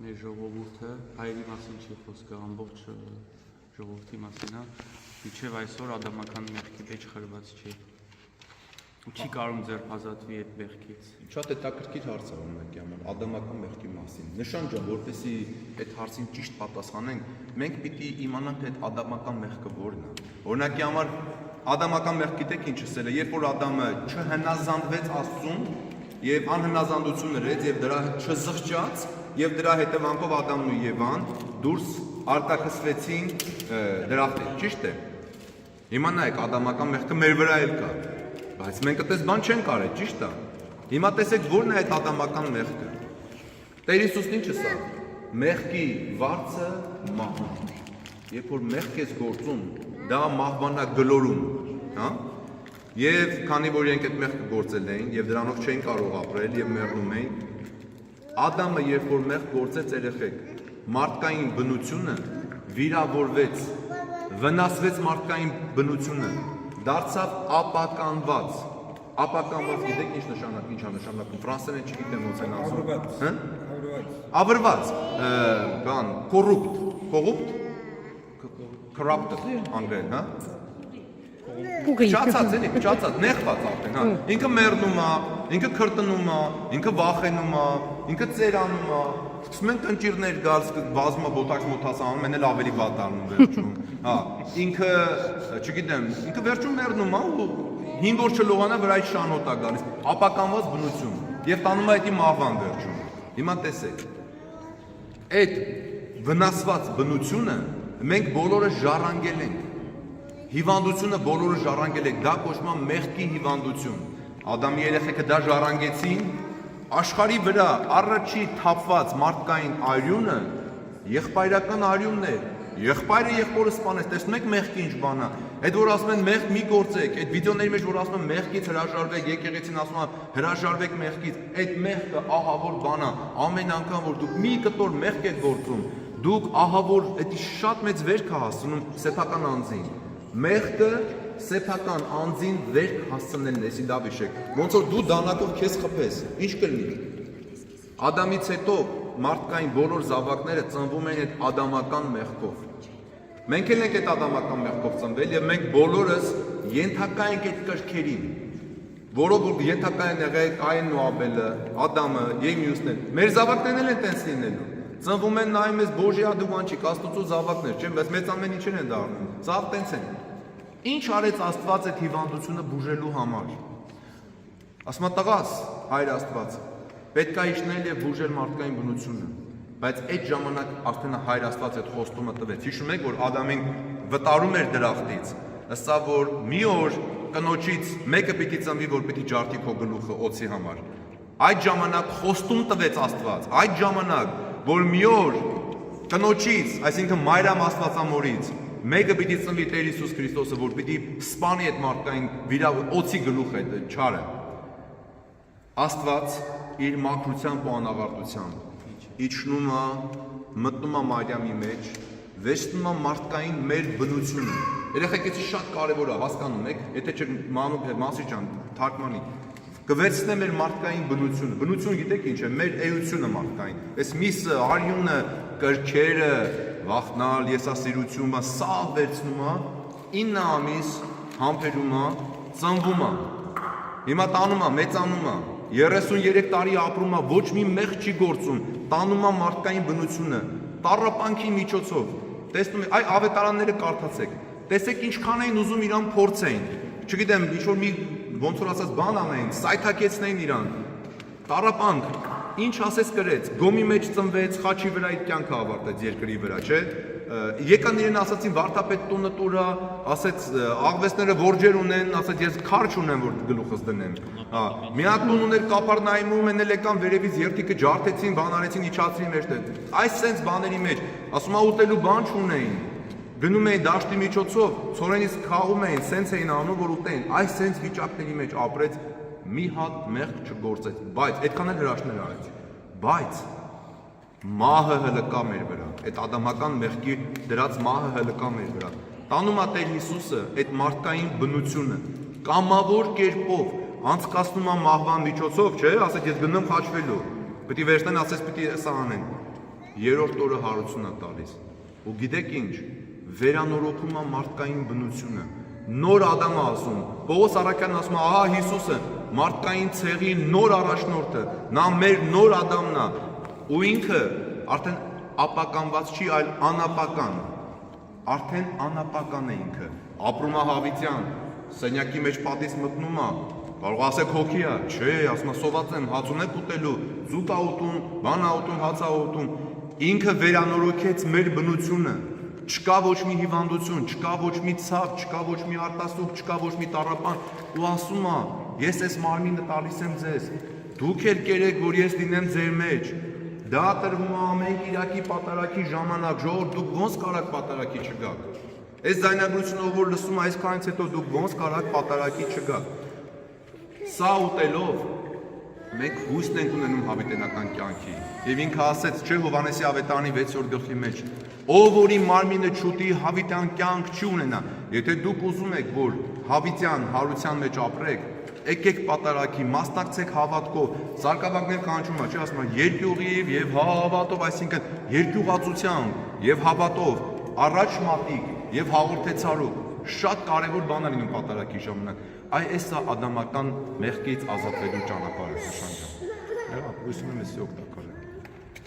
մեր ժողովուրդը հայերի մասին չի խոսքը, ամբողջ ժողովրդի մասին, մինչև այսօր ադամական մեղքի մեջ խրված չի։ Ու չի կարող ձերբազատվի այդ մեղքից։ Շատ հետաքրքիր հարց է ունենք համար ադամական մեղքի մասին։ Նշան ջան, որպեսզի այդ հարցին ճիշտ պատասխանենք, մենք պիտի իմանանք այդ ադամական մեղքը որն է։ Օրինակի համար ադամական մեղք գիտեք ինչ ասել է, երբ որ Ադամը չհնազանդվեց Աստծուն եւ անհնազանդություն արեց եւ դրա չզղջաց եւ դրա հետևանքով Ադամն ու Եվան դուրս արտաքսվեցին դրախտից, ճիշտ է։ Հիմա նայեք, ադամական մեղքը մեր վրա էլ կա, բայց մենք այդպես բան չենք արել, ճիշտ է։ Հիմա տեսեք որն է այդ ադամական մեղքը։ Տեր Հիսուսն ինչ ասա։ Մեղքի վարձը մահն է։ Երբ որ մեղք ես գործում, դա մահվան է գլորում, հա։ Եվ քանի որ իրենք այդ մեղքը գործել էին եւ դրանով չէին կարող ապրել եւ մեռնում էին, Ադամը երբ որ մեղք գործեց երեխեք, մարդկային բնությունը վիրավորվեց, վնասվեց մարդկային բնությունը, դարձավ ապականված։ Ապականված գիտեք ինչ նշանակում, ինչ է նշանակում, ֆրանսերեն չգիտեմ ոնց են ասում։ Հա? Ավրված, բան, corrupted, անգլերեն, հա? Փչացած էլի, փչացած, նեղված արդեն, հա։ Ինքը մեռնում է, ինքը քրտնում է, ինքը վախենում է, ինքը ծերանում է։ Սկսում են տնճիրներ գալ, բազմա բոտաքս մոթասանում են, էլ ավելի վատ դառնում վերջում։ Հա, ինքը, չգիտեմ, ինքը վերջում մեռնում է ու հին որ չլողանա վրայից շանոտ է գալիս, ապականված բնություն եւ տանում է դա մահվան վերջում։ Հիմա տեսեք։ Այդ վնասված բնությունը մենք բոլորը ժառանգել ենք։ Հիվանդությունը բոլորը ժառանգել եք, դա կոչվում է մեղքի հիվանդություն։ Ադամի երեխեքը դա ժառանգեցին, աշխարհի վրա առաջի թափված մարդկային արյունը եղբայրական արյունն է։ Եղբայրը եղբորը սպանեց, տեսնում եք մեղքի ինչ բան է։ Այդ որ ասում են մեղք մի գործեք, այդ վիդեոների մեջ որ ասում են մեղքից հրաժարվեք, եկեղեցին ասում է հրաժարվեք մեղքից, այդ մեղքը ահավոր բան է։ Ամեն անգամ որ դուք մի կտոր մեղք եք գործում, դուք ահավոր դա շատ մեծ վերք է հասցնում սեփական անձին։ Մեղքը սեփական անձին վերք հասցնելն է, դա վիշեք։ Ոնց որ դու դանակով քեզ խփես, ինչ կլինի։ Ադամից հետո մարդկային բոլոր զավակները ծնվում են այդ ադամական մեղքով։ Մենք էլ ենք այդ ադամական մեղքով ծնվել եւ մենք բոլորս ենթակա ենք այդ կրքերին։ Որով ենթակա են եղել Կայենն ու Աբելը, Ադամը, եւ մյուսն են։ Մեր զավակներն էլ են տենց լինելու։ Ծնվում են նայում ես Բոժի ադուանչիկ, Աստծո զավակներ, չէ՞, բայց մեծ ամեն ինչեր են դառնում։ Ծավ տենց են։ Ինչ արեց Աստված այդ հիվանդությունը բուժելու համար։ Ասում է տղաս, հայր Աստված, պետք է իջնել եւ բուժել մարդկային բնությունը, բայց այդ ժամանակ արդեն հայր Աստված այդ խոստումը տվեց։ Հիշում եք, որ Ադամին վտարում էր դրախտից, ասա որ մի օր կնոջից մեկը պիտի ծնվի, որ պիտի ջարդի քո գլուխը օծի համար։ Այդ ժամանակ խոստում տվեց Աստված, այդ ժամանակ, որ մի օր կնոջից, այսինքն Մարիամ Աստվածամորից մեկը պիտի ծնվի Տեր Հիսուս Քրիստոսը, որ պիտի սպանի այդ մարդկային օծի գլուխը այդ չարը։ Աստված իր մաքրությամբ ու անաղարտությամբ իջնում է, մտնում է Մարիամի մեջ, վերցնում է մարդկային մեր բնությունը։ Երեխեք, դա շատ կարևոր է, հասկանում եք, եթե չէ Մանուկ ջան, թարգմանի։ Կվերցնե մեր մարդկային բնությունը։ Բնություն գիտեք ինչ է, մեր էությունը մարդկային։ Այս միսը, արյունը, կրքերը, վախնալ, եսասիրությունը, սա վերցնում է, 9 ամիս համբերում է, ծնվում է։ Հիմա տանում է, մեծանում է, 33 տարի ապրում է, ոչ մի մեղք չի գործում, տանում է մարդկային բնությունը, տառապանքի միջոցով։ Տեսնում եք, այ ավետարանները կարդացեք։ Տեսեք ինչքան էին ուզում իրան փորձեին։ Չգիտեմ, ինչ որ մի ոնց որ ասած բան անեն, սայթակեցնեին իրան։ Տառապանք, ինչ ասես կրեց, գոմի մեջ ծնվեց, խաչի վրա իր կյանքը ավարտեց երկրի վրա, չէ՞։ Եկան իրեն ասացին վարդապետ տունը տուրա, ասեց աղվեսները որջեր ունեն, ասեց ես քար չունեմ որ գլուխս դնեմ։ Հա, միակ տուն ուներ Կապարնայում, են էլ եկան վերևից երթիկը ջարդեցին, բան արեցին, իջացրին մեջտեղ։ Այս sense բաների մեջ, ասում է ուտելու բան չունեին։ Գնում էին դաշտի միջոցով, ցորենից քաղում էին, սենց էին անում, որ ուտեին։ Այս սենց վիճակների մեջ ապրեց, մի հատ մեղք չգործեց, բայց այդքան էլ հրաշքներ արեց։ Բայց մահը հլկա մեր վրա, այդ ադամական մեղքի դրած մահը հլկա մեր վրա։ Տանում է Տեր Հիսուսը այդ մարդկային բնությունը, կամավոր կերպով անցկացնում է մահվան միջոցով, չէ՞, ասեք ես գնում խաչվելու։ Պետք է վերցնեն, ասես պիտի սա անեն։ երրորդ օրը հարություն է տալիս։ Ու գիտեք ինչ, վերանորոգում է մարդկային բնությունը։ Նոր Ադամը ասում, Պողոս Առաքյանն ասում է, ահա Հիսուսը, մարդկային ցեղի նոր առաջնորդը, նա մեր նոր Ադամն է, ու ինքը արդեն ապականված չի, այլ անապական։ Արդեն անապական է ինքը։ Ապրում է հավիտյան, սենյակի մեջ պատից մտնում է, կարող ասեք հոգի է, չէ, ասում է սոված եմ, հաց ունեք ուտելու, զուտ ա ուտում, բան ա ուտում, հաց ա ուտում։ Ինքը վերանորոգեց մեր բնությունը։ Չկա ոչ մի հիվանդություն, չկա ոչ մի ցավ, չկա ոչ մի արտասուք, չկա ոչ մի տառապան, ու ասում է, ես այս մարմինը տալիս եմ ձեզ, դուք էլ կերեք, որ ես լինեմ ձեր մեջ։ Դա տրվում է ամեն Կիրակի պատարագի ժամանակ, ժողովուրդ, դուք ոնց կարաք պատարագի չգաք։ Այս ձայնագրությունով որ լսում այսքանից հետո դուք ոնց կարաք պատարագի չգաք։ Սա ուտելով մենք հույսն ենք ունենում հավիտենական կյանքի։ Եվ ինքը ասեց, չէ, Հովհաննեսի ավետարանի 6-րդ գլխի մեջ, ով որի մարմինը չուտի, հավիտյան կյանք չի ունենա։ Եթե դուք ուզում եք, որ հավիտյան հարության մեջ ապրեք, եկեք պատարագի, մասնակցեք հավատքով, Սարգսակներ կանչում է, չէ, ասում է, երկյուղիվ եւ հավատով, այսինքն երկյուղացությամբ եւ հավատով, առաջ մատիկ եւ հաղորդեցարով, շատ կարևոր բան է լինում պատարագի ժամանակ։ Այս է ադամական մեղքից ազատվելու ճանապարհը, նշանջան։ Հուսում եմ, էսի օգտակար։